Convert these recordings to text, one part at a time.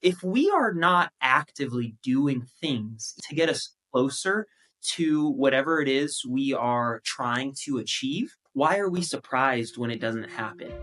If we are not actively doing things to get us closer to whatever it is we are trying to achieve, why are we surprised when it doesn't happen?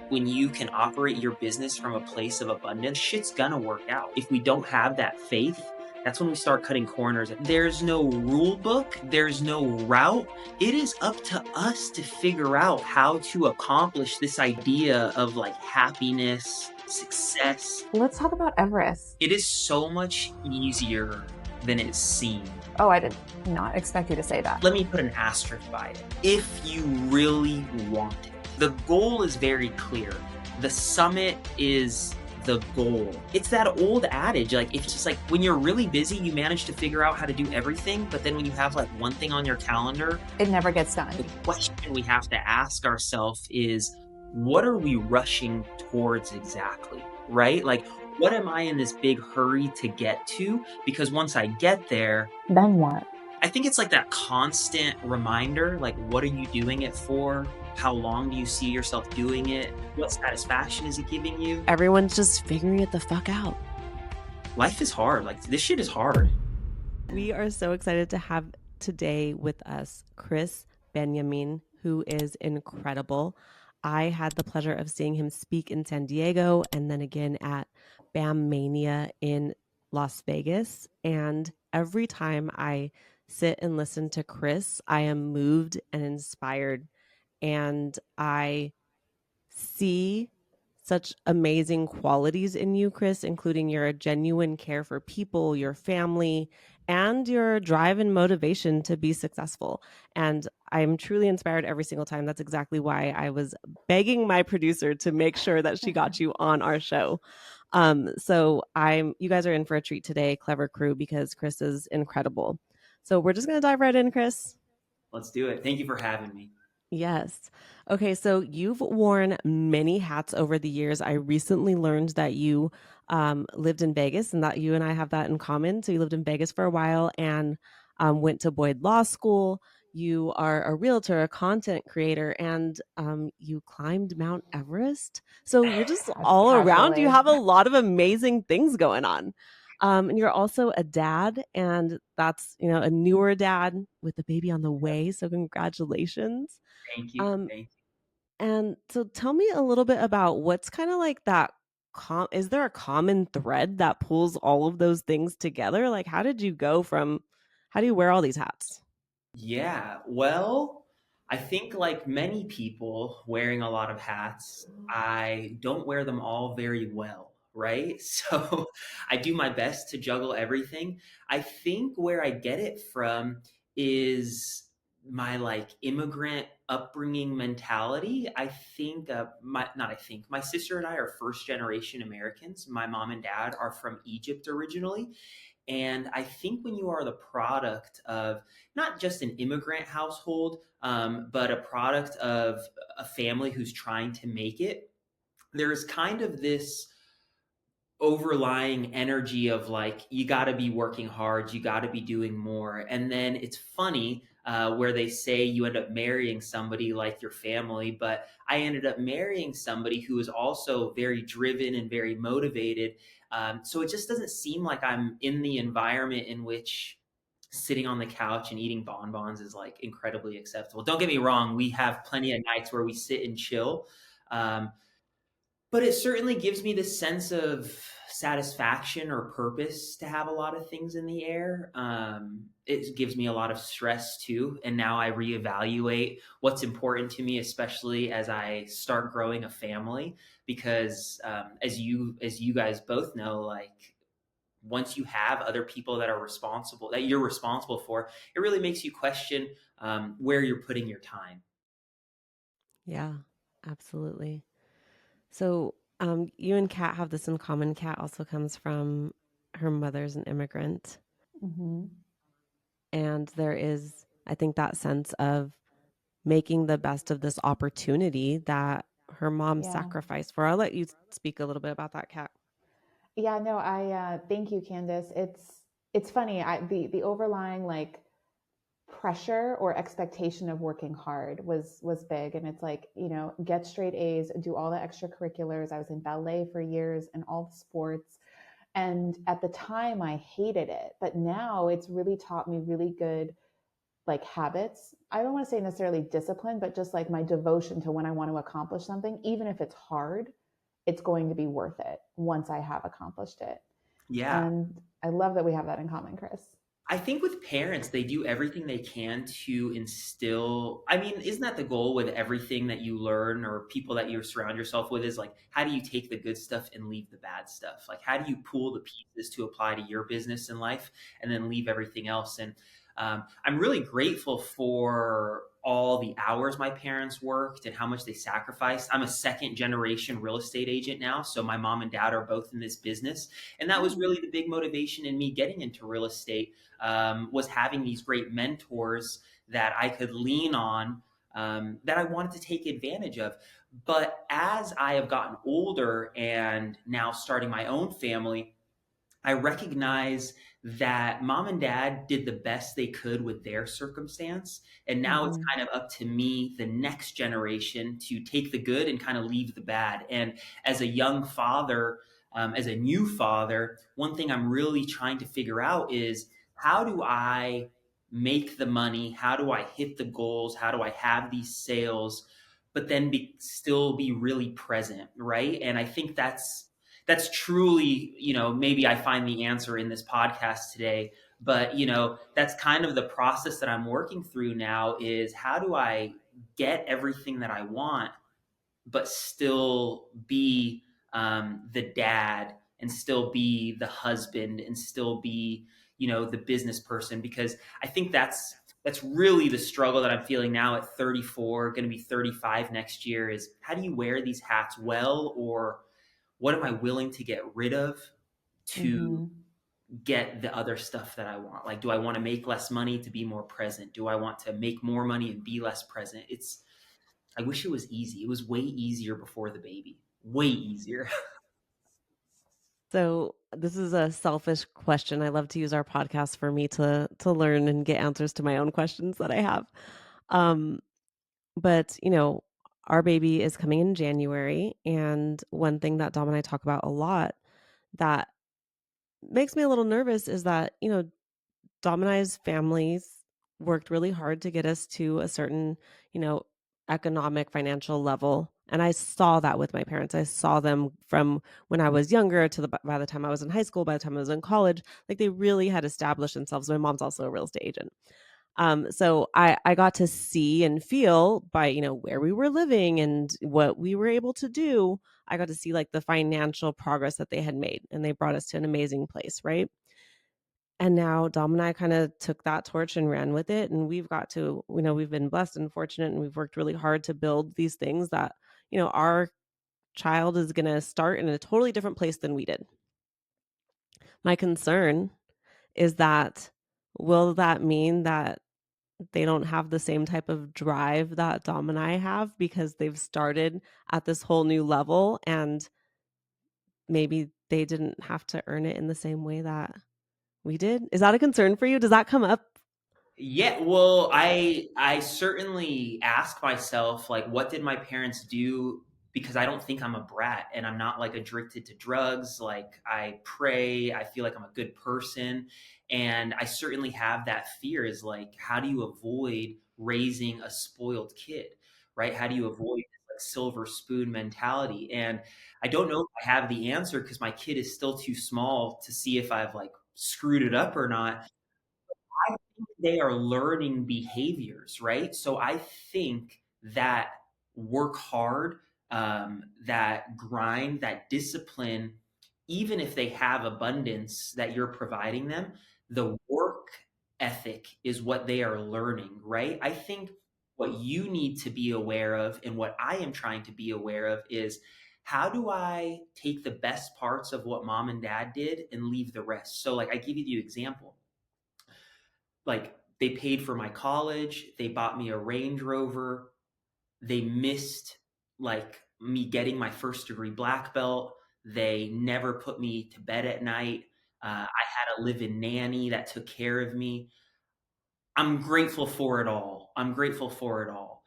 When you can operate your business from a place of abundance, shit's gonna work out. If we don't have that faith, that's when we start cutting corners. There's no rule book, there's no route. It is up to us to figure out how to accomplish this idea of like happiness, success. Let's talk about Everest. It is so much easier than it seemed. Oh, I did not expect you to say that. Let me put an asterisk by it. If you really want it, the goal is very clear. The summit is the goal. It's that old adage, like, it's just like when you're really busy, you manage to figure out how to do everything, but then when you have like one thing on your calendar, It never gets done. the question we have to ask ourselves is, what are we rushing towards exactly, right? Like, what am I in this big hurry to get to? Because once I get there, Then what? I think it's like that constant reminder, like, what are you doing it for? How long do you see yourself doing it? What satisfaction is it giving you? Everyone's just figuring it the fuck out. Life is hard. Like, this shit is hard. We are so excited to have today with us Krys Benyamein, who is incredible. I had the pleasure of seeing him speak in San Diego and then again at BAM Mania in Las Vegas. And every time I sit and listen to Krys, I am moved and inspired. And I see such amazing qualities in you, Krys, including your genuine care for people, your family, and your drive and motivation to be successful. And I'm truly inspired every single time. That's exactly why I was begging my producer to make sure that she got you on our show. You guys are in for a treat today, Clever Crew, because Krys is incredible. So we're just going to dive right in, Krys. Let's do it. Thank you for having me. Yes. Okay, so you've worn many hats over the years. I recently learned that you lived in Vegas and that you and I have that in common. So you lived in Vegas for a while and went to Boyd Law School. You are a realtor, a content creator, and you climbed Mount Everest. So you're just all around. You Casually. have a lot of amazing things going on. And you're also a dad, and that's, a newer dad with a baby on the way. So congratulations. Thank you. Um, Thank and so tell me a little bit about what's kind of like that is there a common thread that pulls all of those things together? Like how do you wear all these hats? you. Yeah. Well, I think like many people wearing a lot of hats, I don't wear them all very well, right? So I do my best to juggle everything. I think where I get it from is my like immigrant upbringing mentality. I think my not I think my sister and I are first generation Americans. My mom and dad are from Egypt originally. And I think when you are the product of not just an immigrant household, but a product of a family who's trying to make it, there is kind of this overlying energy of like, you got to be working hard, you got to be doing more. And then it's funny where they say you end up marrying somebody like your family, but I ended up marrying somebody who is also very driven and very motivated. So it just doesn't seem like I'm in the environment in which sitting on the couch and eating bonbons is like incredibly acceptable. Don't get me wrong, we have plenty of nights where we sit and chill. Um, but it certainly gives me this sense of satisfaction or purpose to have a lot of things in the air. It gives me a lot of stress too, and now I reevaluate what's important to me, especially as I start growing a family. Because as you guys both know, like once you have other people that are responsible that you're responsible for, it really makes you question where you're putting your time. Yeah, absolutely. So you and Kat have this in common. Kat also comes from her mother's an immigrant. Mm-hmm. And there is, I think, that sense of making the best of this opportunity that her mom Yeah. sacrificed for. I'll let you speak a little bit about that, Kat. Yeah, no, I thank you, Candace. It's funny. The overlying like pressure or expectation of working hard was big. And it's like, get straight A's, do all the extracurriculars. I was in ballet for years and all the sports. And at the time I hated it, but now it's really taught me really good like habits. I don't want to say necessarily discipline, but just like my devotion to when I want to accomplish something, even if it's hard, it's going to be worth it once I have accomplished it. Yeah. And I love that we have that in common, Krys. I think with parents, they do everything they can to instill. I mean, isn't that the goal with everything that you learn or people that you surround yourself with? Is like, how do you take the good stuff and leave the bad stuff? Like, how do you pull the pieces to apply to your business and life and then leave everything else? And I'm really grateful for all the hours my parents worked and how much they sacrificed. I'm a second generation real estate agent now. So my mom and dad are both in this business. And that was Oh. really the big motivation in me getting into real estate, was having these great mentors that I could lean on, that I wanted to take advantage of. But as I have gotten older and now starting my own family, I recognize that mom and dad did the best they could with their circumstance. And now it's Mm-hmm. kind of up to me, the next generation, to take the good and kind of leave the bad. And as a young father, as a new father, one thing I'm really trying to figure out is, how do I make the money? How do I hit the goals? How do I have these sales, but then still be really present, right? And I think that's truly, maybe I find the answer in this podcast today. But, that's kind of the process that I'm working through now, is how do I get everything that I want, but still be, the dad, and still be the husband, and still be, the business person. Because I think that's really the struggle that I'm feeling now at 34, going to be 35 next year, is how do you wear these hats well, or what am I willing to get rid of to Mm-hmm. get the other stuff that I want? Like, do I want to make less money to be more present? Do I want to make more money and be less present? I wish it was easy. It was way easier before the baby. Way easier. So this is a selfish question. I love to use our podcast for me to learn and get answers to my own questions that I have. Um, but our baby is coming in January, and one thing that Dom and I talk about a lot that makes me a little nervous is that Dom and I's families worked really hard to get us to a certain, you know, economic financial level. And I saw that with my parents. I saw them from when I was younger to by the time I was in high school, by the time I was in college, like they really had established themselves. My mom's also a real estate agent. So I got to see and feel by, where we were living and what we were able to do. I got to see like the financial progress that they had made, and they brought us to an amazing place, right? And now Dom and I kind of took that torch and ran with it. And we've got to, we've been blessed and fortunate, and we've worked really hard to build these things that, our child is going to start in a totally different place than we did. My concern is that, will that mean that they don't have the same type of drive that Dom and I have, because they've started at this whole new level, and maybe they didn't have to earn it in the same way that we did? Is that a concern for you? Does that come up? Yeah, well, I certainly ask myself, like, what did my parents do? Because I don't think I'm a brat, and I'm not like addicted to drugs. Like, I pray, I feel like I'm a good person, and I certainly have that fear, is like, how do you avoid raising a spoiled kid, right? How do you avoid this like silver spoon mentality? And I don't know if I have the answer, because my kid is still too small to see if I've like screwed it up or not. I think they are learning behaviors, right? So I think that work hard, that grind, that discipline, even if they have abundance that you're providing them, the work ethic is what they are learning, right? I think what you need to be aware of, and what I am trying to be aware of, is, how do I take the best parts of what mom and dad did and leave the rest? So, like, I give you the example, like, they paid for my college, they bought me a Range Rover, they missed like me getting my first degree black belt, they never put me to bed at night. I had a live-in nanny that took care of me. I'm grateful for it all. I'm grateful for it all.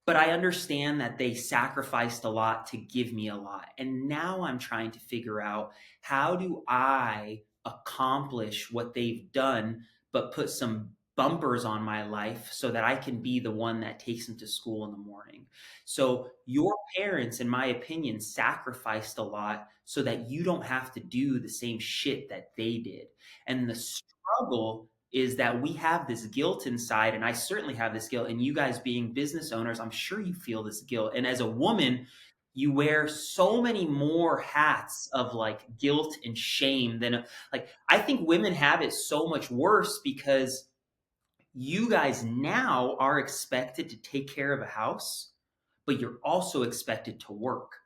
But I understand that they sacrificed a lot to give me a lot. And now I'm trying to figure out, how do I accomplish what they've done, but put some bumpers on my life so that I can be the one that takes them to school in the morning. So your parents, in my opinion, sacrificed a lot so that you don't have to do the same shit that they did. And the struggle is that we have this guilt inside, and I certainly have this guilt, and you guys being business owners, I'm sure you feel this guilt. And as a woman, you wear so many more hats of like guilt and shame than, like, I think women have it so much worse because you guys now are expected to take care of a house, but you're also expected to work,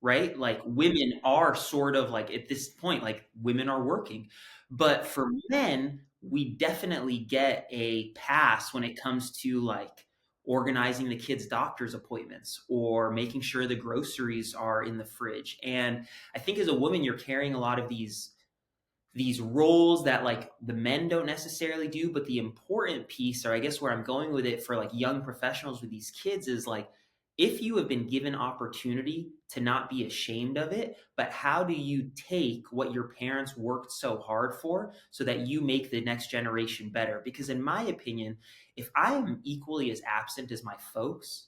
right? Like women are sort of like, at this point, like women are working. But for men, we definitely get a pass when it comes to like organizing the kids' doctor's appointments or making sure the groceries are in the fridge. And I think as a woman, you're carrying a lot of these roles that like the men don't necessarily do. But the important piece, or I guess where I'm going with it for like young professionals with these kids, is like, if you have been given opportunity, to not be ashamed of it, but how do you take what your parents worked so hard for so that you make the next generation better? Because in my opinion, if I am equally as absent as my folks,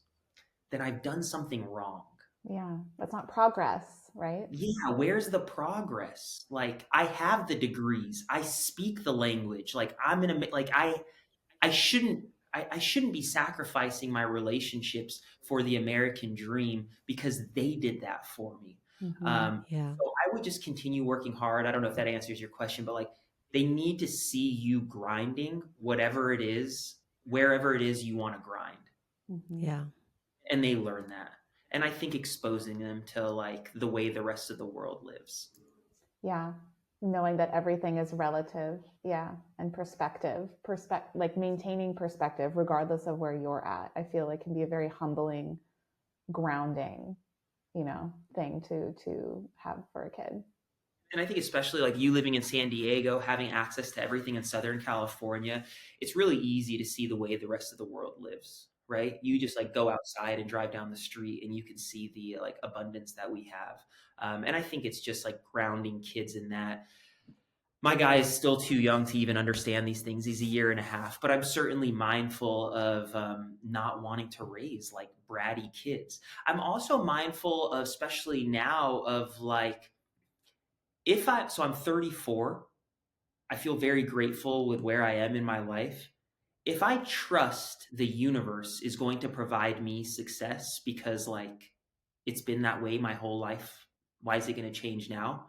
then I've done something wrong. Yeah, that's not progress, right? Yeah, where's the progress? Like, I have the degrees, I speak the language, like I'm in a, like I shouldn't, I shouldn't be sacrificing my relationships for the American dream because they did that for me. Mm-hmm. Yeah. So I would just continue working hard. I don't know if that answers your question, but like, they need to see you grinding, whatever it is, wherever it is you want to grind, Mm-hmm. Yeah. and they learn that. And I think exposing them to like the way the rest of the world lives. Yeah, knowing that everything is relative. Yeah, and like maintaining perspective regardless of where you're at. I feel like can be a very humbling, grounding, thing to have for a kid. And I think especially like you living in San Diego, having access to everything in Southern California, it's really easy to see the way the rest of the world lives, right? You just like go outside and drive down the street and you can see the like abundance that we have. And I think it's just like grounding kids in that. My guy is still too young to even understand these things. He's a year and a half, but I'm certainly mindful of not wanting to raise like bratty kids. I'm also mindful of, especially now, of like, so I'm 34. I feel very grateful with where I am in my life. If I trust the universe is going to provide me success because like it's been that way my whole life, why is it going to change now?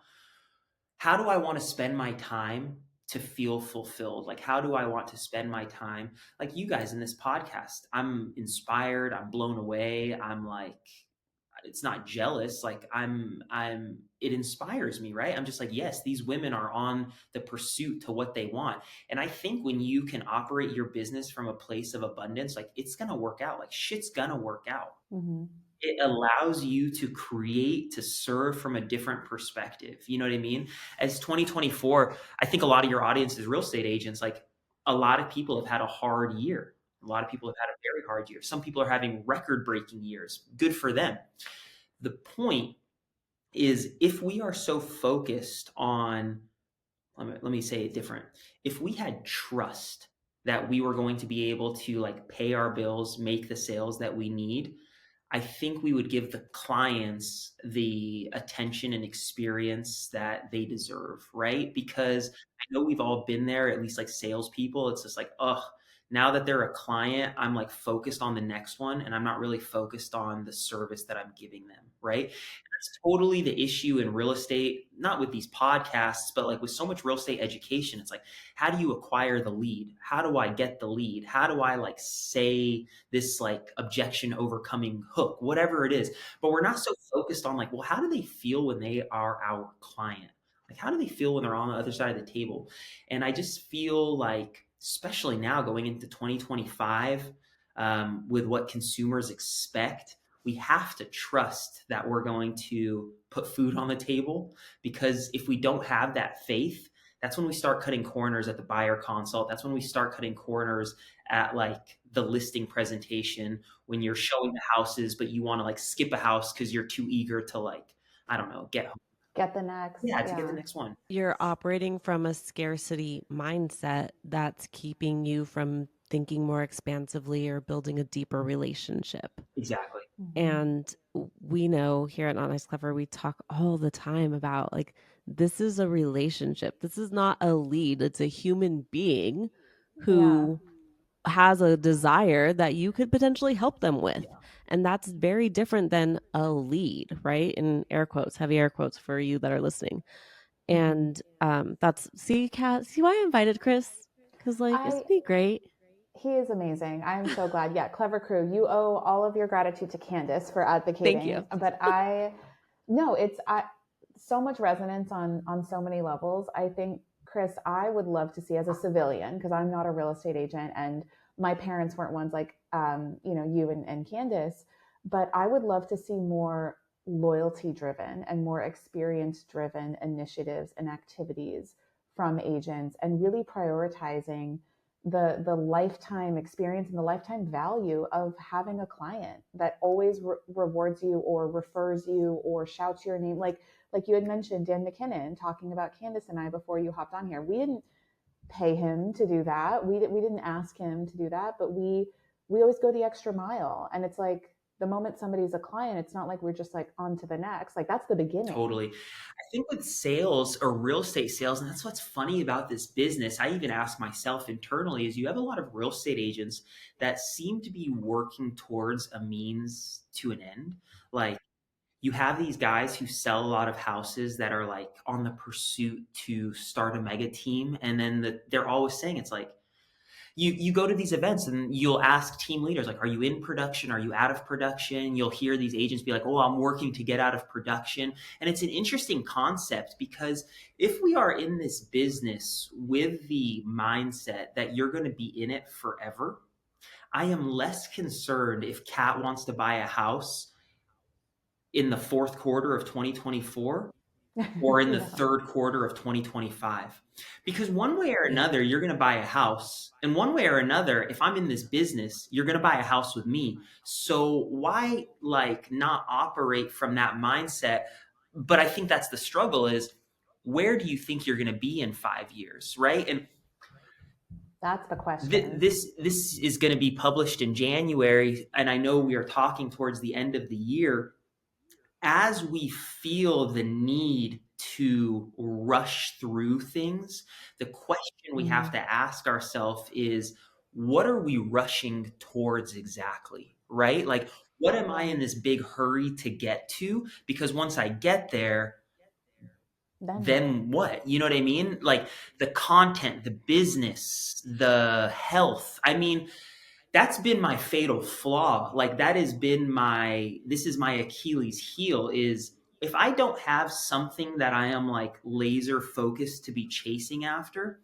How do I want to spend my time to feel fulfilled? Like, how do I want to spend my time? Like you guys in this podcast, I'm inspired, I'm blown away. I'm like, it's not jealous. Like it inspires me, right? I'm just like, yes, these women are on the pursuit to what they want. And I think when you can operate your business from a place of abundance, like it's going to work out, like shit's going to work out. Mm-hmm. It allows you to create, to serve from a different perspective. You know what I mean? As 2024, I think a lot of your audience is real estate agents. Like a lot of people have had a hard year. A lot of people have had a very hard year. Some people are having record breaking years. Good for them. The point is, if we are so focused on, let me say it different. If we had trust that we were going to be able to like pay our bills, make the sales that we need, I think we would give the clients the attention and experience that they deserve, right? Because I know we've all been there, at least like salespeople. It's just like, oh, now that they're a client, I'm like focused on the next one and I'm not really focused on the service that I'm giving them, right? That's totally the issue in real estate, not with these podcasts, but like with so much real estate education. It's like, how do you acquire the lead? How do I get the lead? How do I like say this like objection overcoming hook, whatever it is? But we're not so focused on like, well, how do they feel when they are our client? Like, how do they feel when they're on the other side of the table? And I just feel like, especially now going into 2025, with what consumers expect, we have to trust that we're going to put food on the table. Because if we don't have that faith, that's when we start cutting corners at the buyer consult. That's when we start cutting corners at like the listing presentation when you're showing the houses, but you want to like skip a house because you're too eager to like, I don't know, get home. Get the next. Yeah, to get the Yeah. next one. You're operating from a scarcity mindset that's keeping you from thinking more expansively or building a deeper relationship. Exactly. Mm-hmm. And we know here at Not Nice Clever, we talk all the time about like, this is a relationship. This is not a lead. It's a human being Yeah. who has a desire that you could potentially help them with. Yeah, And that's very different than a lead, right? In air quotes, heavy air quotes for you that are listening. Mm-hmm. And that's, see, Kat, see why I invited Krys? Because, like, I isn't he great? He is amazing. I'm so glad. Yeah, Clever Crew, you owe all of your gratitude to Candace for Thank you. advocating. But no, so much resonance on so many levels. I think, Krys, I would love to see as a civilian, because I'm not a real estate agent and my parents weren't ones like, you and Candace, but I would love to see more loyalty driven and more experience driven initiatives and activities from agents and really prioritizing the lifetime experience and the lifetime value of having a client that always rewards you or refers you or shouts your name, like you had mentioned Dan McKinnon talking about Candace and I before you hopped on here. We didn't pay him to do that. We didn't ask him to do that, but we always go the extra mile. And it's like the moment somebody's a client, it's not like we're just like on to the next. Like that's the beginning. totally. I think with sales or real estate sales, and that's what's funny about this business, I even ask myself internally, is you have a lot of real estate agents that seem to be working towards a means to an end. Like you have these guys who sell a lot of houses that are like on the pursuit to start a mega team. And then they're always saying it's like, you go to these events and you'll ask team leaders like, are you in production, are you out of production? You'll hear these agents be like, oh, I'm working to get out of production. And it's an interesting concept because if we are in this business with the mindset that you're going to be in it forever, I am less concerned if Kat wants to buy a house in the fourth quarter of 2024 or in the Yeah. third quarter of 2025. Because one way or another, you're going to buy a house. And one way or another, if I'm in this business, you're going to buy a house with me. So why like not operate from that mindset? But I think that's the struggle is where do you think you're going to be in 5 years, right? And That's the question. this is going to be published in January, and I know we are talking towards the end of the year as we feel the need to rush through things, the question we have Mm, to ask ourselves is what are we rushing towards exactly? Right? Like, what am I yeah. in this big hurry to get to? Because once I get there, Then what? then what? You know what I mean? Like the content, the business, the health. I mean, that's been my fatal flaw. Like that has been this is my Achilles heel is if I don't have something that I am like laser focused to be chasing after,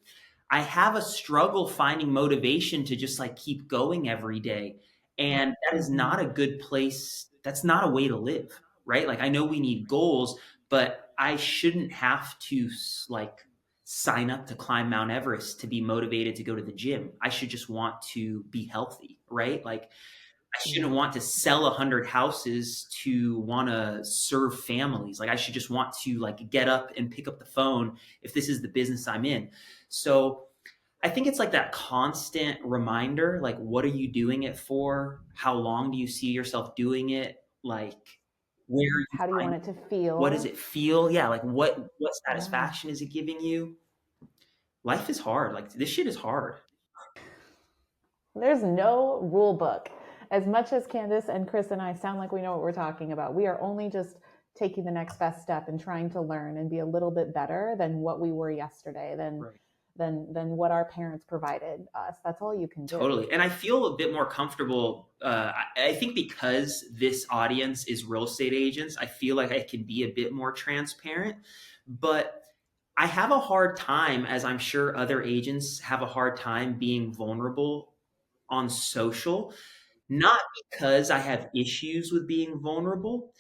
I have a struggle finding motivation to just like keep going every day. And that is Mm-hmm. not a good place. That's not a way to live, right? Like I know we need goals, but I shouldn't have to like sign up to climb Mount Everest to be motivated to go to the gym. I should just want to be healthy, right? Like I shouldn't Yeah. want to sell 100 houses to want to serve families. Like I should just want to like get up and pick up the phone if this is the business I'm in. So I think it's like that constant reminder, like what are you doing it for? How long do you see yourself doing it? Like where are you How do you want finding it to what does feel? it feel? Yeah, like what Yeah. satisfaction is it giving you? Life is hard. Like this shit is hard. There's no rule book. As much as Candace and Krys and I sound like we know what we're talking about, we are only just taking the next best step and trying to learn and be a little bit better than what we were yesterday, Right. than what our parents provided us. That's all you can do. Totally. And I feel a bit more comfortable. I think because this audience is real estate agents, I feel like I can be a bit more transparent. But I have a hard time, as I'm sure other agents have a hard time being vulnerable on social, not because I have issues with being vulnerable,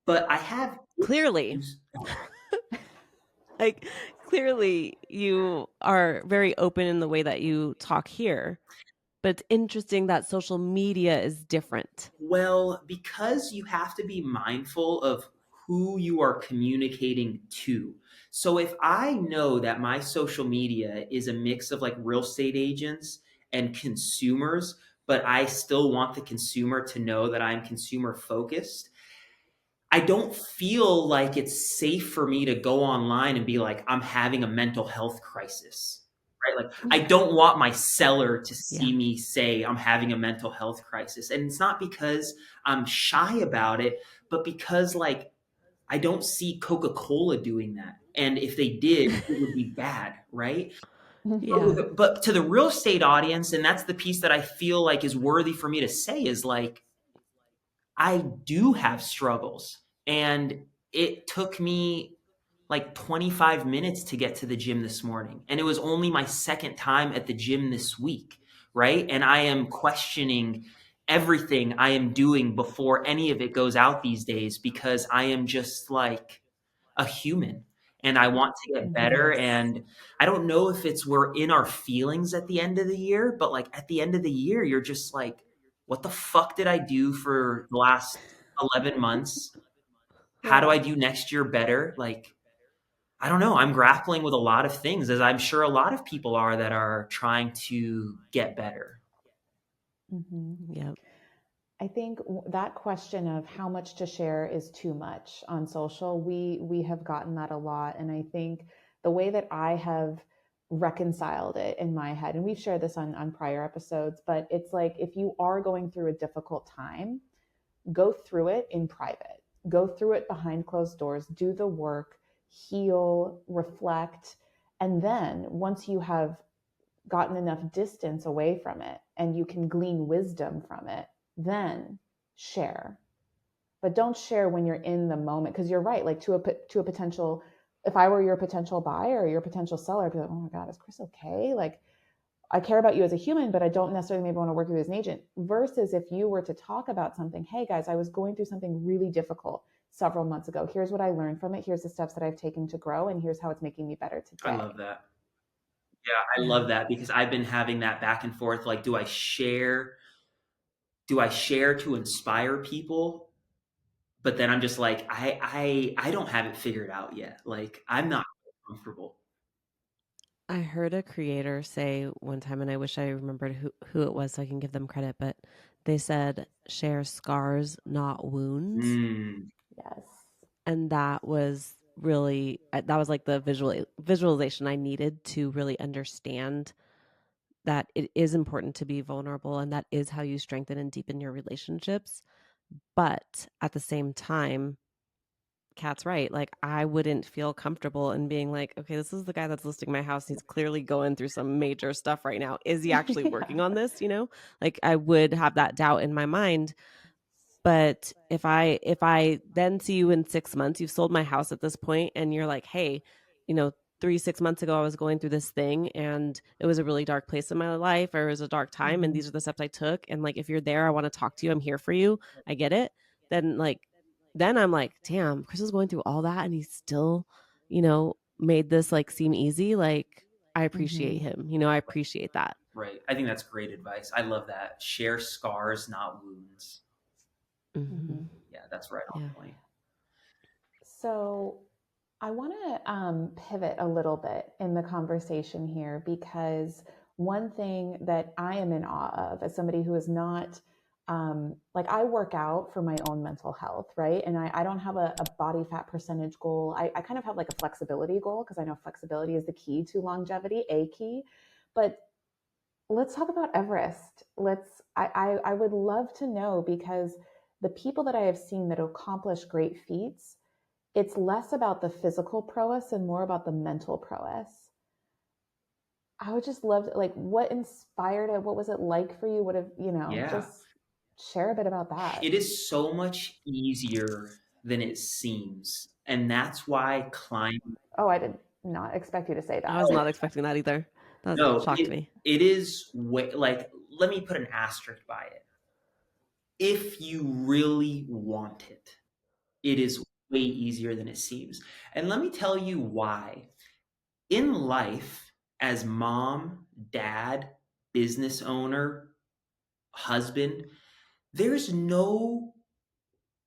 but I have Clearly. issues. Like, clearly you are very open in the way that you talk here, but it's interesting that social media is different. Well, because you have to be mindful of who you are communicating to. So if I know that my social media is a mix of like real estate agents and consumers, but I still want the consumer to know that I'm consumer focused, I don't feel like it's safe for me to go online and be like, I'm having a mental health crisis, right? Like, I don't want my seller to Yeah. see me say I'm having a mental health crisis. And it's not because I'm shy about it, but because, like, I don't see Coca Cola doing that. And if they did, it would be bad, right? Yeah. But to the real estate audience, and that's the piece that I feel like is worthy for me to say, is like, I do have struggles. And it took me like 25 minutes to get to the gym this morning. And it was only my second time at the gym this week, right? And I am questioning everything I am doing before any of it goes out these days because I am just like a human and I want to get better. Yes. And I don't know if it's we're in our feelings at the end of the year, but like at the end of the year, you're just like, what the fuck did I do for the last 11 months? How do Yeah. I do next year better? Like, I don't know. I'm grappling with a lot of things, as I'm sure a lot of people are that are trying to get better. Hmm. Yep. I think that question of how much to share is too much on social. We have gotten that a lot, and I think the way that I have reconciled it in my head, and we've shared this on prior episodes, but it's like if you are going through a difficult time, go through it in private, go through it behind closed doors, do the work, heal, reflect, and then once you have gotten enough distance away from it and you can glean wisdom from it, then share. But don't share when you're in the moment, because you're right. Like to a potential, if I were your potential buyer or your potential seller, I'd be like, oh my God, is Krys okay? Like, I care about you as a human, but I don't necessarily maybe want to work with you as an agent. Versus if you were to talk about something, hey guys, I was going through something really difficult several months ago. Here's what I learned from it. Here's the steps that I've taken to grow, and here's how it's making me better I today. love that. Yeah, I Yeah. love that because I've been having that back and forth. Like, do I share to inspire people? But then I'm just like, I don't have it figured out yet. Like, I'm not comfortable. I heard a creator say one time, and I wish I remembered who it was so I can give them credit, but they said, share scars, not wounds. Mm, Yes. And that was really, that was like the visualization I needed to really understand that it is important to be vulnerable, and that is how you strengthen and deepen your relationships. But at the same time, Kat's right. Like, I wouldn't feel comfortable in being like, okay, this is the guy that's listing my house. He's clearly going through some major stuff right now. Is he actually Yeah. working on this? Like, I would have that doubt in my mind. But if I then see you in 6 months, you've sold my house at this point, and you're like, hey, you know, 3 6 months ago I was going through this thing, and it was a really dark place in my life, or it was a dark time, and Mm-hmm. these are the steps I took. And like, if you're there, I want to talk to you. I'm here for you. I get it. Then like, then I'm like, damn, Krys is going through all that, and he's still, made this like seem easy. Like, I Mm-hmm. appreciate him. I appreciate that. right. I think that's great advice. I love that. Share scars, not wounds. Hmm. Mm-hmm. Yeah, that's right Yeah. on point. So I want to pivot a little bit in the conversation here, because one thing that I am in awe of as somebody who is not like, I work out for my own mental health, right? And I don't have a body fat percentage goal. I kind of have like a flexibility goal, because I know flexibility is the key to longevity, a key. But let's talk about Everest. I would love to know, because the people that I have seen that accomplish great feats, it's less about the physical prowess and more about the mental prowess. I would just love to, like, what inspired it? What was it like for you? What have, Yeah. just share a bit about that. It is so much easier than it seems. And that's why climbing. Oh, I did not expect you to say I that. was not expecting that either. That No, shocked it me. it is way like let me put an asterisk by it. If you really want it, it is way easier than it seems. And let me tell you why. in life, as mom, dad, business owner, husband, there's no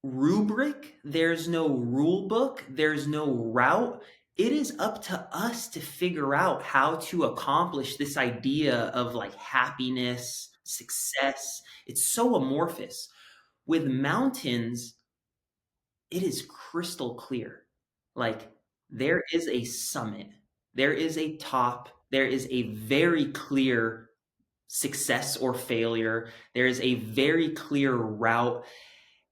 rubric, there's no rule book, there's no route. It is up to us to figure out how to accomplish this idea of like happiness, success. It's so amorphous. With mountains, it is crystal clear. Like there is a summit, there is a top, there is a very clear success or failure, there is a very clear route.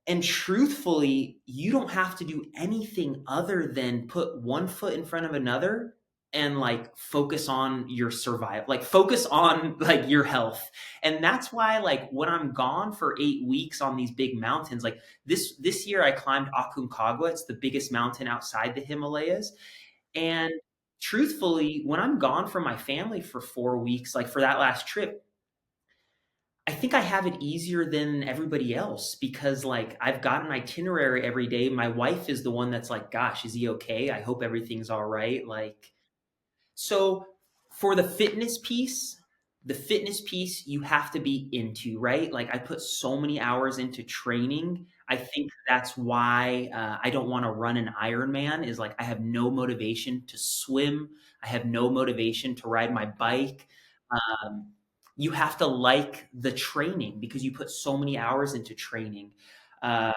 And truthfully, you don't have to do anything other than put one foot in front of another and like focus on your survival, like focus on like your health. And that's why like when I'm gone for 8 weeks on these big mountains, like this year I climbed Aconcagua. It's the biggest mountain outside the Himalayas. And truthfully, when I'm gone from my family for 4 weeks, like for that last trip, I think I have it easier than everybody else because like I've got an itinerary every day. My wife is the one that's like, "Gosh, is he okay? I hope everything's all right." Like so for the fitness piece you have to be into, right? Like I put so many hours into training. I think that's why I don't want to run an Ironman. Is like I have no motivation to swim. I have no motivation to ride my bike. Um, you have to like the training because you put so many hours into training. Uh,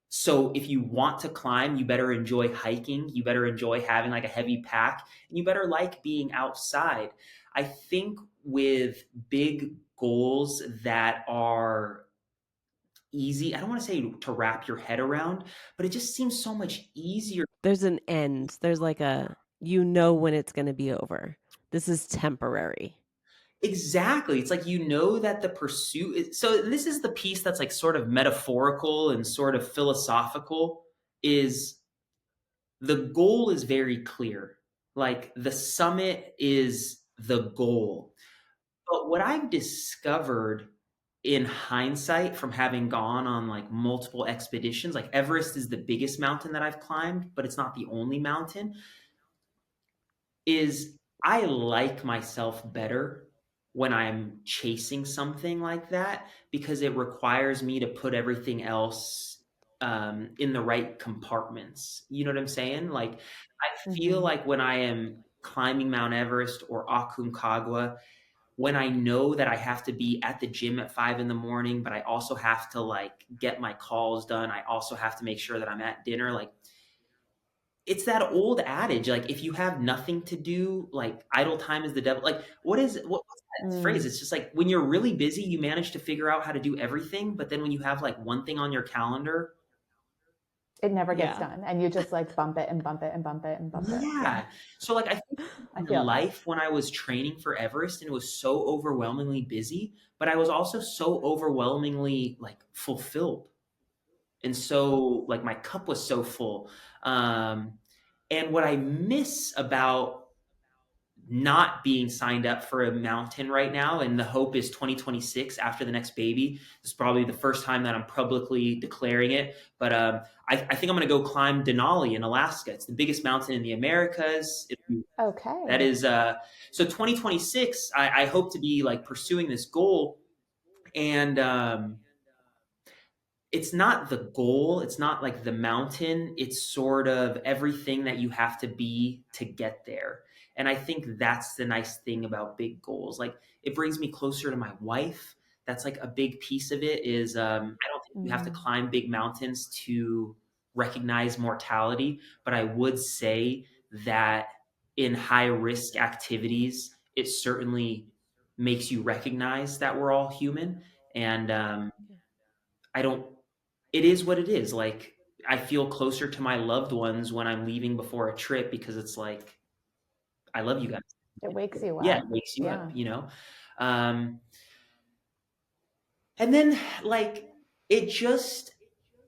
so if you want to climb, you better enjoy hiking. You better enjoy having like a heavy pack, and you better like being outside. I think with big goals that are easy, I don't want to say to wrap your head around, but it just seems so much easier. There's an end. There's like a, you know, when it's going to be over. This is temporary. Exactly. It's like you know that the pursuit is, so this is the piece that's like sort of metaphorical and sort of philosophical is the goal is very clear. Like the summit is the goal. But what I've discovered in hindsight from having gone on like multiple expeditions, like Everest is the biggest mountain that I've climbed, but it's not the only mountain, is I like myself better when I'm chasing something like that because it requires me to put everything else in the right compartments. You know what I'm saying? Like, I feel Mm-hmm. like when I am climbing Mount Everest or Aconcagua, when I know that I have to be at the gym at 5 in the morning, but I also have to like get my calls done. I also have to make sure that I'm at dinner. Like, it's that old adage, like if you have nothing to do, like idle time is the devil. Like what's that phrase? Mm. It's just like when you're really busy, you manage to figure out how to do everything, but then when you have like one thing on your calendar, It never gets Yeah. done, and you just like bump it and bump it and bump it and bump it. Yeah, yeah. So like I think I in feel that. life when I was training for Everest and it was so overwhelmingly busy, but I was also so overwhelmingly like fulfilled. And so like my cup was so full. Um and what I miss about not being signed up for a mountain right now, and the hope is 2026 after the next baby. This is probably the first time that I'm publicly declaring it, but I think I'm going to go climb Denali in Alaska. It's the biggest mountain in the Americas. That Okay. is so 2026. I hope to be like pursuing this goal, and it's not the goal, it's not like the mountain, it's sort of everything that you have to be to get there. And I think that's the nice thing about big goals. Like it brings me closer to my wife. That's like a big piece of it is I don't think you have to Mm. climb big mountains to recognize mortality, but I would say that in high risk activities, it certainly makes you recognize that we're all human. And I don't it is what it is. Like I feel closer to my loved ones when I'm leaving before a trip because it's like I love you guys. It wakes you Yeah, it up. wakes you up, Yeah. you know. Um, and then like it just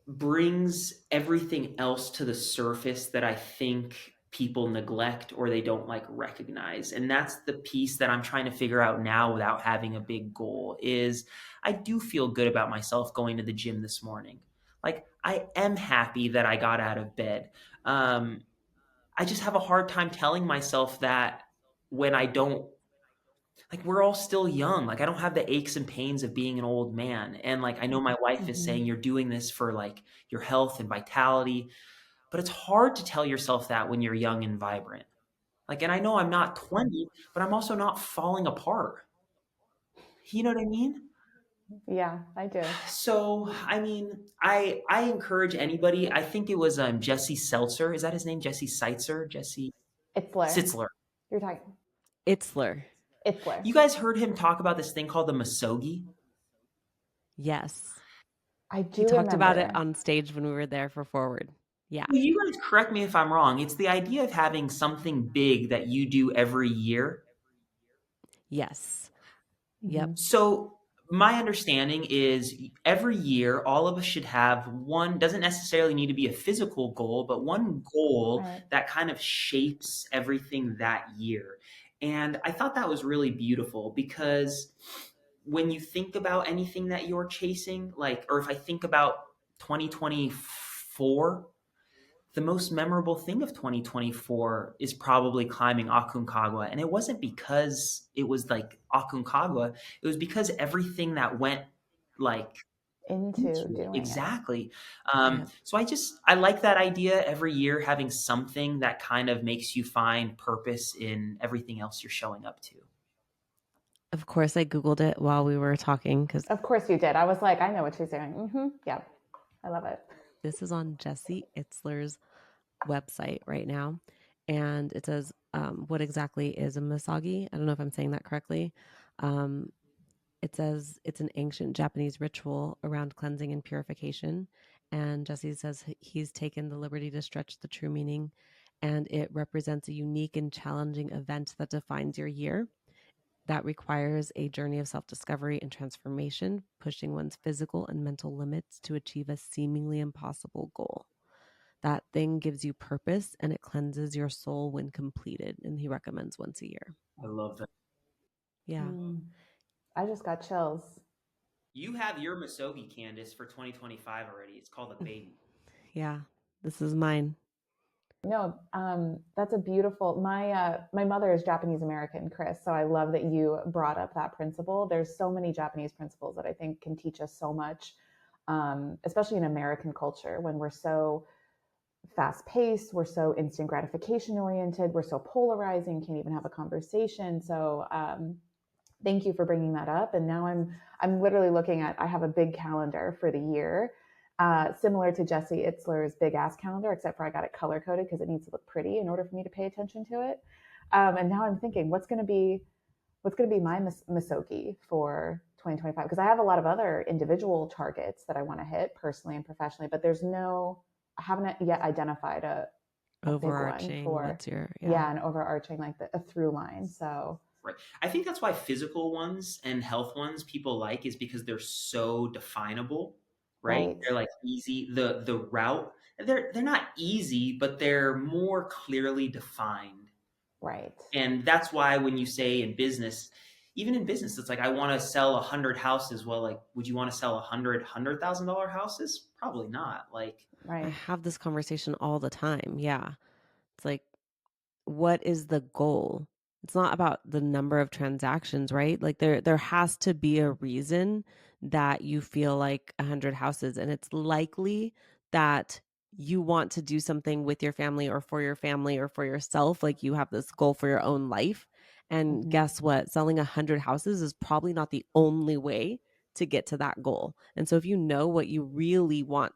brings everything else to the surface that I think people neglect or they don't like recognize. And that's the piece that I'm trying to figure out now without having a big goal is I do feel good about myself going to the gym this morning. Like I am happy that I got out of bed. Um, I just have a hard time telling myself that when I don't, like, we're all still young. Like, I don't have the aches and pains of being an old man. And like, I know my wife is Hmm. saying you're doing this for like your health and vitality, but it's hard to tell yourself that when you're young and vibrant. Like, and I know I'm not 20, but I'm also not falling apart. You know what I mean? Yeah, I do. So, I mean, I encourage anybody. I think it was Jesse Seltzer. Is that his name? Jesse Seitzer? Jesse Itzler. Sitzler. You're talking Itzler. Itzler. You guys heard him talk about this thing called the Masogi? Yes. I He do talked about it remember. on stage when we were there for Forward. Yeah. Well, you guys correct me if I'm wrong. It's the idea of having something big that you do every year. Yes. Yep. Hmm. So my understanding is every year, all of us should have one, doesn't necessarily need to be a physical goal, but one goal Right. that kind of shapes everything that year. And I thought that was really beautiful because when you think about anything that you're chasing, like, or if I think about 2024, the most memorable thing of 2024 is probably climbing Aconcagua. And it wasn't because it was like Aconcagua, it was because everything that went like Into into it. doing it. Exactly. Yep. So I like that idea every year having something that kind of makes you find purpose in everything else you're showing up to. Of course, I Googled it while we were talking because Of course you did. I was like, I know what she's doing. Yeah, I love it. this is on Jesse Itzler's website right now. And it says, what exactly is a Masogi? I don't know if I'm saying that correctly. Um, it says it's an ancient Japanese ritual around cleansing and purification. And Jesse says he's taken the liberty to stretch the true meaning, and it represents a unique and challenging event that defines your year. That requires a journey of self discovery and transformation, pushing one's physical and mental limits to achieve a seemingly impossible goal. That thing gives you purpose and it cleanses your soul when completed. And he recommends once a year. I love that. Yeah. Mm, I just got chills. You have your Masogi, Candace, for 2025 already. It's called a baby. Yeah. This is mine. No, that's a beautiful. My mother is Japanese American, Chris. So I love that you brought up that principle. There's so many Japanese principles that I think can teach us so much, especially in American culture when we're so fast paced, we're so instant gratification oriented, we're so polarizing, can't even have a conversation. So thank you for bringing that up. And now I'm literally looking at, I have a big calendar for the year, similar to Jesse Itzler's big ass calendar, except for I got it color coded because it needs to look pretty in order for me to pay attention to it. And now I'm thinking, what's going to be my Masogi for 2025? Because I have a lot of other individual targets that I want to hit personally and professionally, but I haven't yet identified a big one Overarching. for, What's your, yeah. yeah, an overarching, like a through line. So, Right. I think that's why physical ones and health ones people like is because they're so definable, right? right, They're like easy. The route, they're not easy, but they're more clearly defined. right. And that's why when you say in business, even in business, it's like I want to sell 100 houses. Well, like, would you want to sell 100,000 houses? Probably not. Like, I Right. have this conversation all the time. Yeah. It's like, what is the goal? It's not about the number of transactions, right? Like there has to be a reason that you feel like 100 houses, and it's likely that you want to do something with your family or for yourself, like you have this goal for your own life. And Hmm. guess what? Selling 100 houses is probably not the only way to get to that goal. And so if you know what you really want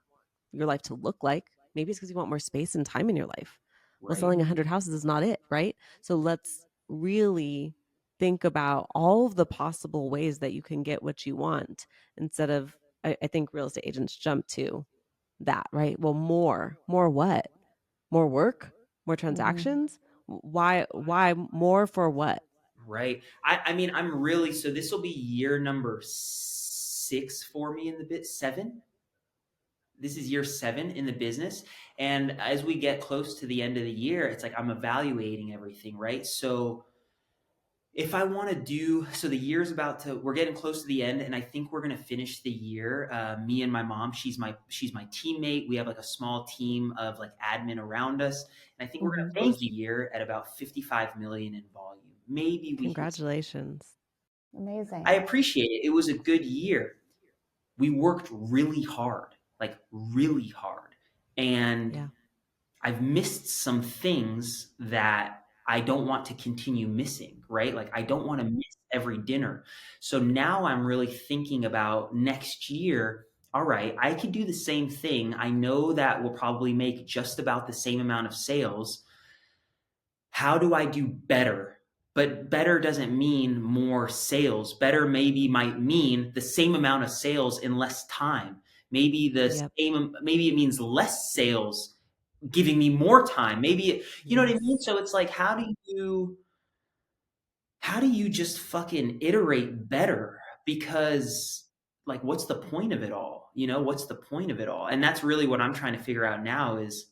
your life to look like, maybe it's because you want more space and time in your life. Well, right. selling Hmm. 100 houses is not it, right? So let's really think about all of the possible ways that you can get what you want instead of, I think real estate agents jump to that, right? Well, more what? More work? More Hmm. transactions? Why more for what? Right. I mean, I'm really, so this will be year number 6 for me in the bit, 7. This is year 7 in the business. And as we get close to the end of the year, it's like I'm evaluating everything, right? So If I want to do so, the year's about to. We're getting close to the end, and I think we're gonna finish the year. Me and my mom. She's my teammate. We have like a small team of like admin around us, and I think we're Hmm. gonna close the year at about 55 million in volume. Maybe we hit. Congratulations. I Amazing. appreciate it. It was a good year. We worked really hard, like really hard, and Yeah. I've missed some things that I don't want to continue missing, right? Like I don't want to miss every dinner. So now I'm really thinking about next year. All right, I could do the same thing. I know that we'll probably make just about the same amount of sales. How do I do better? But better doesn't mean more sales. Better maybe might mean the same amount of sales in less time. Yep. Maybe it means less sales giving me more time. Maybe you know what I mean? Yes. So it's like how do you just fucking iterate better? Because like what's the point of it all? You know, what's the point of it all? And that's really what I'm trying to figure out now is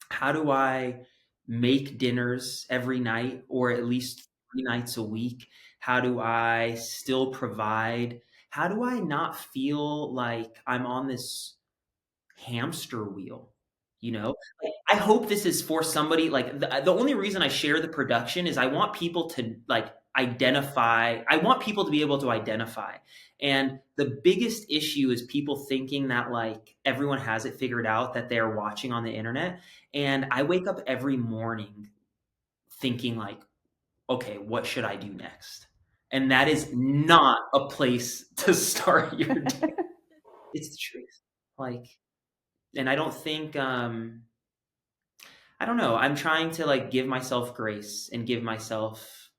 how do I make dinners every night or at least 3 nights a week? How do I still provide? How do I not feel like I'm on this hamster wheel, you know? Like, I hope this is for somebody like the only reason I share the production is I want people to like identify. I want people to be able to identify. And the biggest issue is people thinking that like everyone has it figured out that they're watching on the internet. And I wake up every morning thinking like, okay, what should I do next? And that is not a place to start your day. It's the truth. Like, and I don't think I don't know. I'm trying to like give myself grace and give myself,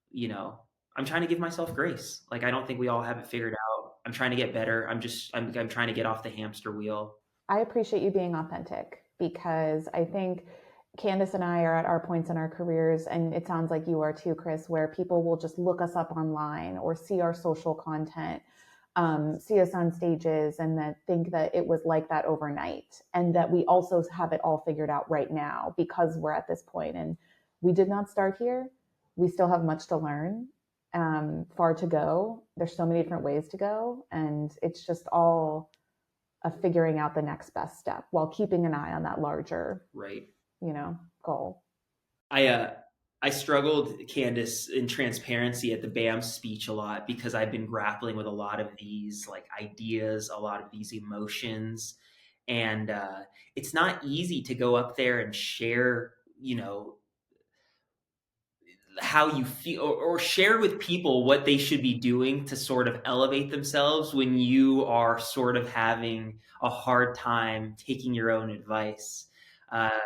I'm trying to give myself grace. Like I don't think we all have it figured out. I'm trying to get better. I'm trying to get off the hamster wheel. I appreciate you being authentic because I think Candace and I are at our points in our careers, and it sounds like you are too, Krys, where people will just look us up online or see our social content, see us on stages, and then think that it was like that overnight, and that we also have it all figured out right now because we're at this point. And we did not start here. We still have much to learn, far to go. There's so many different ways to go, and it's just all of figuring out the next best step while keeping an eye on that larger, Right. goal. I uh I struggled, Candace, in transparency at the BAM speech a lot because I've been grappling with a lot of these like ideas, a lot of these emotions, and it's not easy to go up there and share, how you feel or share with people what they should be doing to sort of elevate themselves when you are sort of having a hard time taking your own advice. That's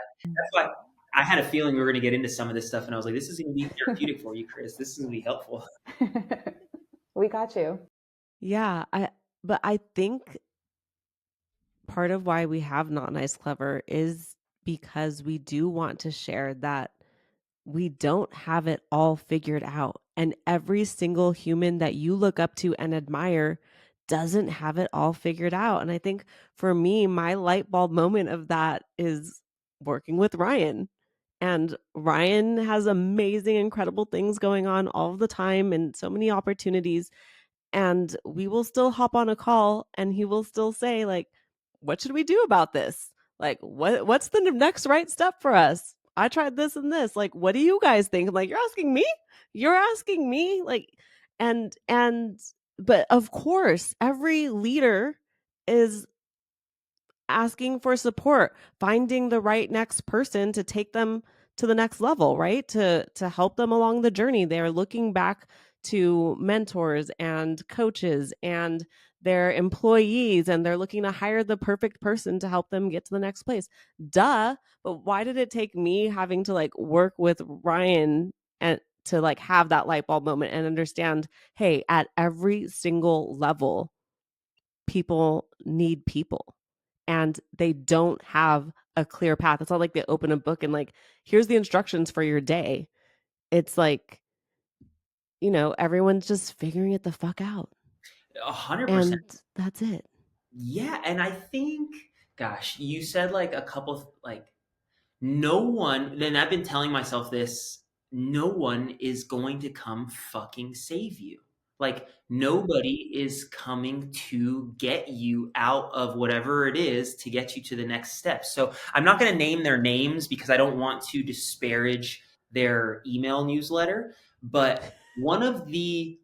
why I had a feeling we were going to get into some of this stuff, and I was like, "This is going to be therapeutic for you, Krys. This is going to be helpful." We got you. Yeah, but I think part of why we have Not Nice Clever is because we do want to share that we don't have it all figured out. And every single human that you look up to and admire doesn't have it all figured out. And I think for me, my light bulb moment of that is working with Ryan. And Ryan has amazing, incredible things going on all the time and so many opportunities. And we will still hop on a call and he will still say, like, what should we do about this? Like, what's the next right step for us? I tried this and this. Like, what do you guys think? I'm like, you're asking me? You're asking me? Like, and but of course, every leader is asking for support, finding the right next person to take them to the next level, right? To help them along the journey. They're looking back to mentors and coaches and their employees, and they're looking to hire the perfect person to help them get to the next place. Duh. But why did it take me having to like work with Ryan and to like have that light bulb moment and understand, hey, at every single level, people need people and they don't have a clear path. It's not like they open a book and like, here's the instructions for your day. It's like, everyone's just figuring it the fuck out. 100%. And that's it. Yeah, and I think, gosh, you said like a couple like no one. Then I've been telling myself this no one is going to come fucking save you. Like, nobody is coming to get you out of whatever it is to get you to the next step. So I'm not going to name their names because I don't want to disparage their email newsletter. But one of the,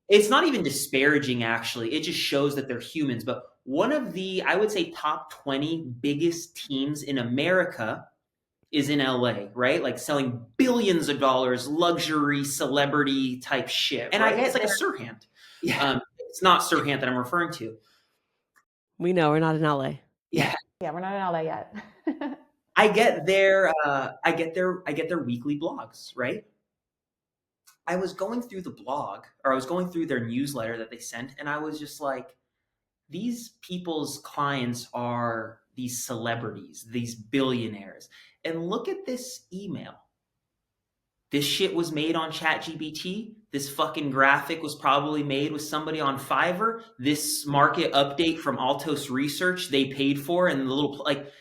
it's not even disparaging actually, it just shows that they're humans. But one of the, I would say, top 20 biggest teams in America is in LA, right? Like selling billions of dollars, luxury, celebrity type shit. And right? It's like a Surhand. Yeah. It's not Surhand that I'm referring to. We know we're not in LA. Yeah. Yeah, we're not in LA yet. I get their weekly blogs, right? I was going through the blog, or I was going through their newsletter that they sent, and I was just like, these people's clients are these celebrities, these billionaires. And look at this email. This shit was made on ChatGPT. This fucking graphic was probably made with somebody on Fiverr. This market update from Altos Research they paid for, and the little like,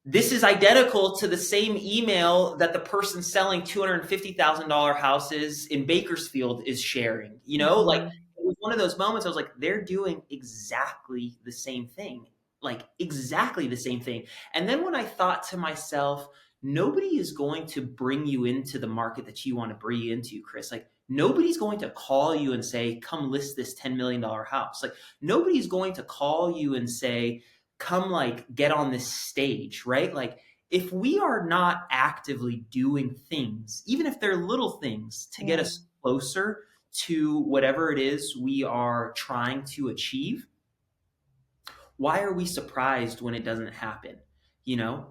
this is identical to the same email that the person selling $250,000 houses in Bakersfield is sharing. You know, mm-hmm. Like, it was one of those moments I was like, they're doing exactly the same thing. Like, exactly the same thing. And then when I thought to myself, nobody is going to bring you into the market that you want to bring into, Krys. Like, nobody's going to call you and say, come list this $10 million house. Like, nobody's going to call you and say, come like get on this stage, right? Like, if we are not actively doing things, even if they're little things to get us closer to whatever it is we are trying to achieve, why are we surprised when it doesn't happen? You know?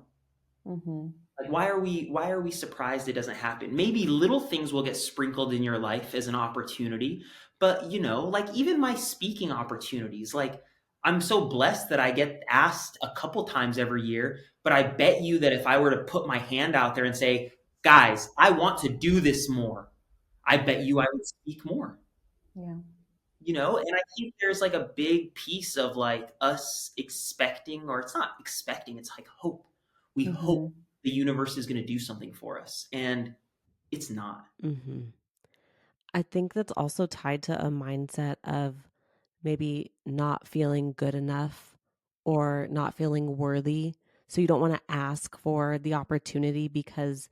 Mm-hmm. Like, why are we surprised it doesn't happen? Maybe little things will get sprinkled in your life as an opportunity, but you know, like even my speaking opportunities, like I'm so blessed that I get asked a couple times every year, but I bet you that if I were to put my hand out there and say, guys, I want to do this more, I bet you I would speak more. Yeah. You know, and I think there's like a big piece of like us expecting, or it's not expecting, it's like hope. We hope the universe is going to do something for us, and it's not. Mm-hmm. I think that's also tied to a mindset of maybe not feeling good enough or not feeling worthy. So you don't want to ask for the opportunity because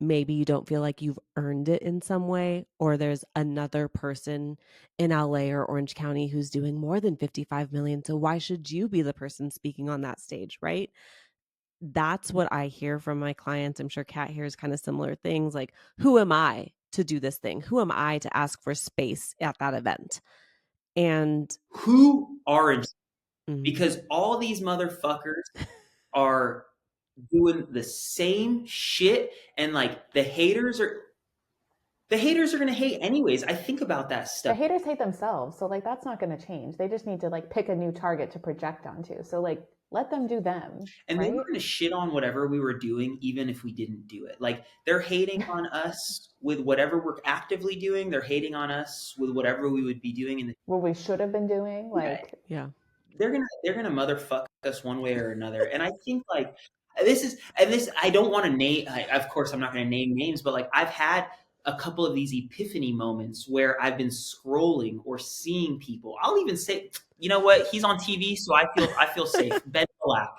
maybe you don't feel like you've earned it in some way, or there's another person in LA or Orange County who's doing more than 55 million. So why should you be the person speaking on that stage, right? That's what I hear from my clients. I'm sure Kat hears kind of similar things like, who am I to do this thing? Who am I to ask for space at that event? And who are you? Because all these motherfuckers are doing the same shit, and like the haters are going to hate anyways. I think about that stuff. The haters hate themselves, so like that's not going to change. They just need to like pick a new target to project onto. So like let them do them. And right? They were going to shit on whatever we were doing, even if we didn't do it. Like, they're hating on us with whatever we're actively doing. They're hating on us with whatever we would be doing in the what we should have been doing. Like, yeah. They're gonna motherfuck us one way or another. And I think like this I don't want to name. Of course, I'm not going to name names, but like I've had a couple of these epiphany moments where I've been scrolling or seeing people. I'll even say, you know what? He's on TV, so I feel safe. Ben Black.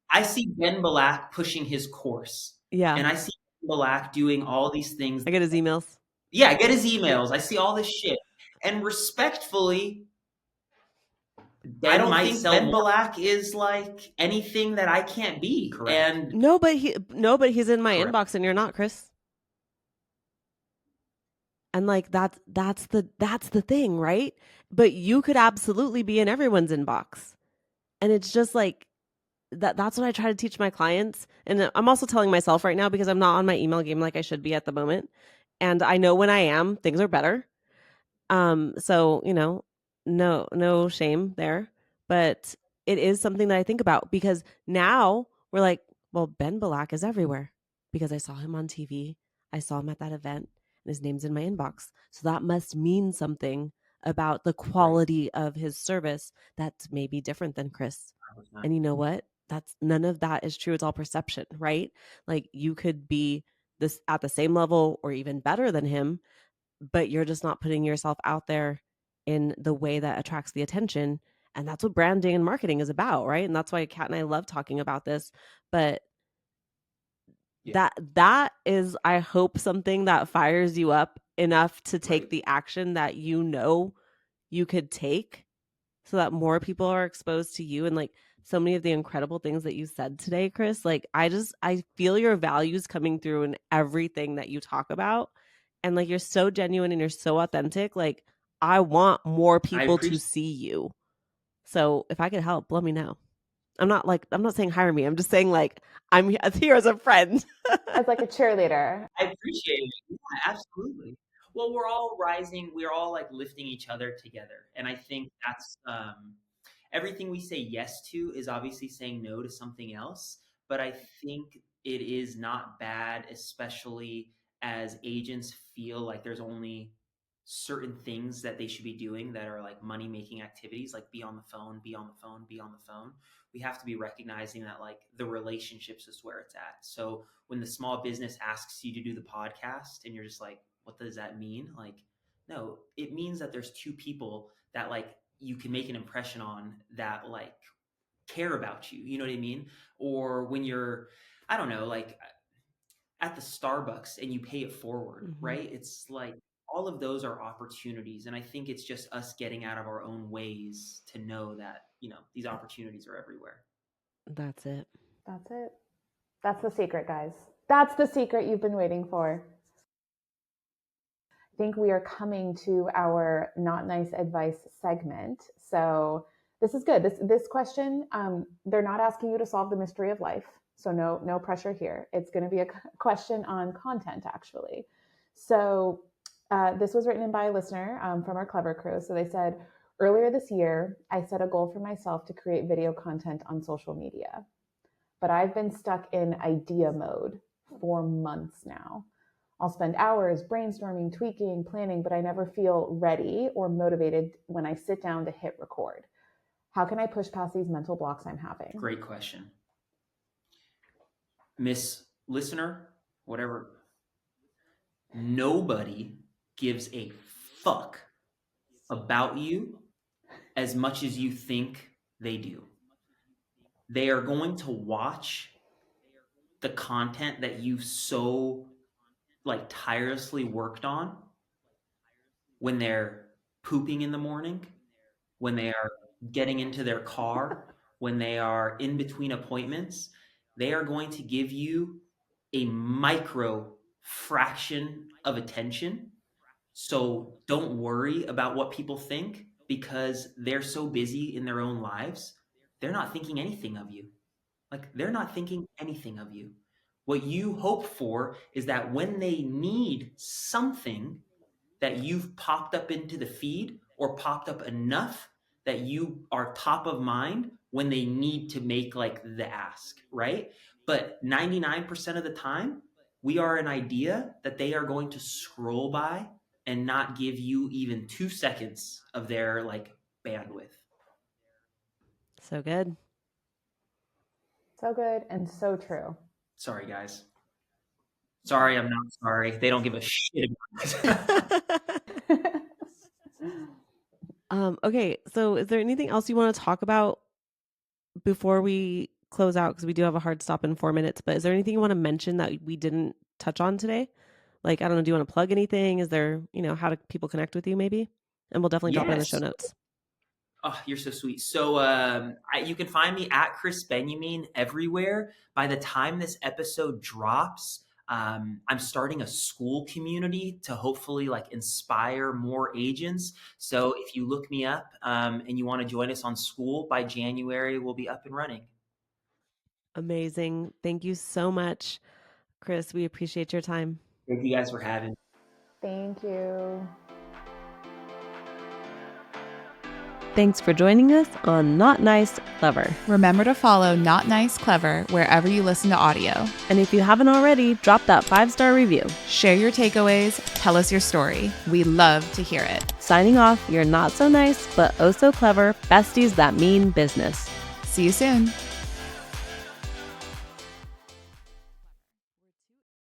I see Ben Black pushing his course. Yeah. And I see Ben Black doing all these things. I get his emails. Yeah, I get his emails. I see all this shit. And respectfully, I don't think Ben Black is like anything that I can't be. Correct. And no, but he's in my inbox and you're not, Krys. And like that's the thing, right? But you could absolutely be in everyone's inbox. And it's just like that's what I try to teach my clients. And I'm also telling myself right now, because I'm not on my email game like I should be at the moment. And I know when I am, things are better. So, you know, no shame there, but it is something that I think about, because now we're like, well, Ben Black is everywhere because I saw him on TV. I saw him at that event and his name's in my inbox. So that must mean something about the quality of his service that's maybe different than Krys. And you know what? none of that is true. It's all perception, right? Like you could be this at the same level or even better than him, but you're just not putting yourself out there in the way that attracts the attention. And that's what branding and marketing is about, right? And that's why Kat and I love talking about this. But Yeah. that is, I hope, something that fires you up enough to take Right. the action that you could take, so that more people are exposed to you. And like so many of the incredible things that you said today, Krys, like I feel your values coming through in everything that you talk about. And like you're so genuine and you're so authentic. Like I want more I people to appreciate. see you. So if I could help, let me know. I'm not saying hire me. I'm just saying like I'm here as a friend. As like a cheerleader. I appreciate it. Yeah, absolutely. Well, we're all rising. We're all like lifting each other together, and I think that's everything we say yes to is obviously saying no to something else. But I think it is not bad, especially as agents feel like there's only certain things that they should be doing that are like money making activities, like be on the phone, be on the phone, be on the phone. We have to be recognizing that like the relationships is where it's at. So when the small business asks you to do the podcast and you're just like, what does that mean? Like, no, it means that there's two people that like you can make an impression on that like care about you. You know what I mean? Or when you're, I don't know, like at the Starbucks and you pay it forward, Mhm. right? It's like all of those are opportunities. And I think it's just us getting out of our own ways to know that, these opportunities are everywhere. That's it. That's it. That's the secret, guys. That's the secret you've been waiting for. I think we are coming to our not nice advice segment. So this is good. This question, they're not asking you to solve the mystery of life. So no pressure here. It's going to be a question on content, actually. So this was written in by a listener from our Clever crew. So they said, earlier this year, I set a goal for myself to create video content on social media, but I've been stuck in idea mode for months now. I'll spend hours brainstorming, tweaking, planning, but I never feel ready or motivated when I sit down to hit record. How can I push past these mental blocks I'm having? Great question. Miss Listener, whatever. Nobody gives a fuck about you as much as you think they do. They are going to watch the content that you've so like tirelessly worked on when they're pooping in the morning, when they are getting into their car, when they are in between appointments. They are going to give you a micro fraction of attention. So don't worry about what people think because they're so busy in their own lives. They're not thinking anything of you. Like they're not thinking anything of you. What you hope for is that when they need something, that you've popped up into the feed or popped up enough that you are top of mind when they need to make like the ask, right? But 99% of the time, we are an idea that they are going to scroll by and not give you even 2 seconds of their like bandwidth. So good. So good and so true. Sorry, guys. Sorry, I'm not sorry. They don't give a shit about it. Okay, so is there anything else you want to talk about before we close out? Because we do have a hard stop in 4 minutes, but is there anything you want to mention that we didn't touch on today? Like, I don't know, do you want to plug anything? Is there, how do people connect with you maybe? And we'll definitely drop it in the show Yes. notes. Oh, you're so sweet. So you can find me at Krys Benyamein everywhere. By the time this episode drops, I'm starting a school community to hopefully like inspire more agents. So if you look me up and you want to join us on school, by January, we'll be up and running. Amazing. Thank you so much, Krys. We appreciate your time. Thank you guys for having me. Thank you. Thanks for joining us on Not Nice, Clever. Remember to follow Not Nice, Clever wherever you listen to audio. And if you haven't already, drop that 5-star review. Share your takeaways. Tell us your story. We love to hear it. Signing off, you're not so nice, but oh so clever besties that mean business. See you soon.